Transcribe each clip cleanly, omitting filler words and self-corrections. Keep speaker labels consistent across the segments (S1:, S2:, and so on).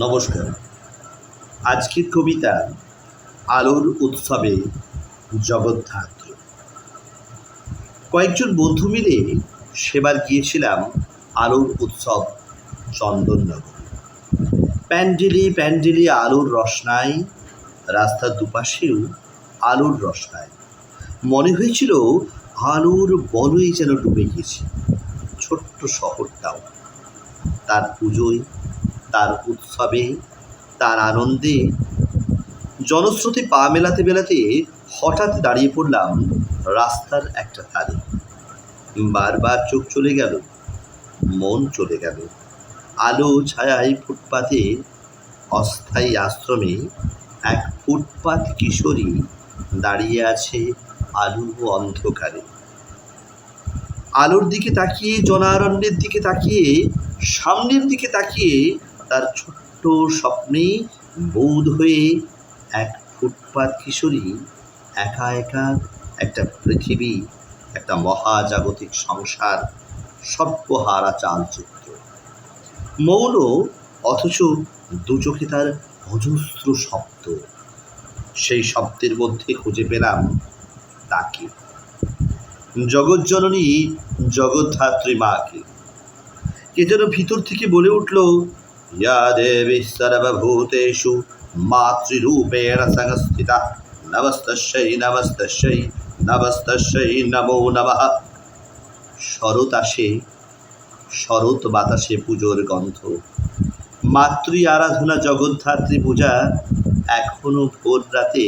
S1: নমস্কার। আজকের কবিতা আলোর উৎসবে জগদ্ধাত্রী। কয়েকজন বন্ধু মিলে সেবার গিয়েছিলাম আলোর উৎসব চন্দননগর। প্যান্ডেলে প্যান্ডেলে আলোর রসনায়, রাস্তার দুপাশেও আলোর রসনায়। মনে হয়েছিল আলোর বলয়ে যেন ডুবে গেছে ছোট্ট শহরটাও। তার পুজোয়, তার উৎসবে, তার আনন্দে জনস্রোতে পা মেলাতে মেলাতে হঠাৎ দাঁড়িয়ে পড়লাম রাস্তার একটা ধারে। বারবার চোখ চলে গেল, মন চলে গেল। আলো ছায়ায় ফুটপাতে অস্থায়ী আশ্রমে এক ফুটপাত কিশোরী দাঁড়িয়ে আছে আলো অন্ধকারে। আলোর দিকে তাকিয়ে, জনারণ্যের দিকে তাকিয়ে, সামনের দিকে তাকিয়ে তার ছোট্ট স্বপ্নে বোধ হয়ে এক ফুটপাত কিশোরী একা একা একটা পৃথিবী, একটা মহাজাগতিক সংসার, সর্বহারা চালচিত্র। মৌন, অথচ দু চোখে তার অজস্র শব্দ। সেই শব্দের মধ্যে খুঁজে পেলাম তাকে, জগজ্জননী, জগদ্ধাত্রী মাকে। কে যেন ভিতর থেকে বলে উঠল, ইয়া দেবী সর্বভূতেষু মাতৃরূপেণ সংস্থিতা নমস্তস্যৈ নমস্তস্যৈ নমস্তস্যৈ নমো নমঃ। শরৎ আসে, শরৎ বাতাসে পুজোর গন্ধ। মাতৃ আরাধনা, জগদ্ধাত্রী পূজা এখনো ভোর রাতে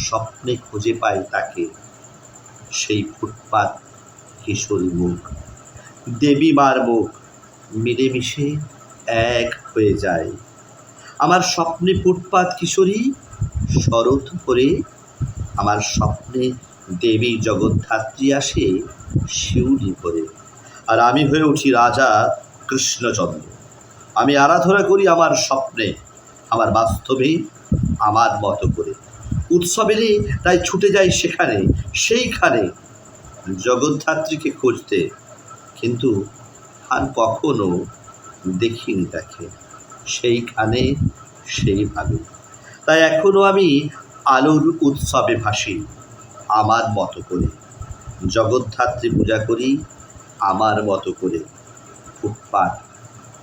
S1: স্বপ্নে খুঁজে পায় তাকে। সেই ফুটপাত কিশোরী মুখ, দেবী মার মুখ মিলেমিশে এক হয়ে যায়। আমার স্বপ্নে ফুটপাত কিশোরী শরৎ ভরে, আমার স্বপ্নে দেবী জগদ্ধাত্রী আসে শিউলি ভরে। আর আমি হয়ে উঠি রাজা কৃষ্ণচন্দ্র। আমি আরাধনা করি আমার স্বপ্নে, আমার বাস্তবে, আমার মতো করে। উৎসব এলে তাই ছুটে যাই সেখানে, সেইখানে জগদ্ধাত্রীকে খুঁজতে, কিন্তু আর কখনো দেখিনি তাকে সেইখানে, সেইভাবে। তাই এখনো আমি আলোর উৎসবে ভাসি আমার মতো করে, জগদ্ধাত্রী পূজা করি আমার মতো করে, ফুটপাত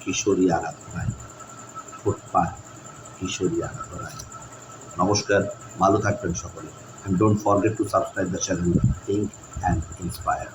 S1: কিশোরী আরাধনায়, ফুটপাত কিশোরী আরাধনায়। নমস্কার, ভালো থাকবেন সকলে। And don't forget to subscribe the channel Think and Inspire.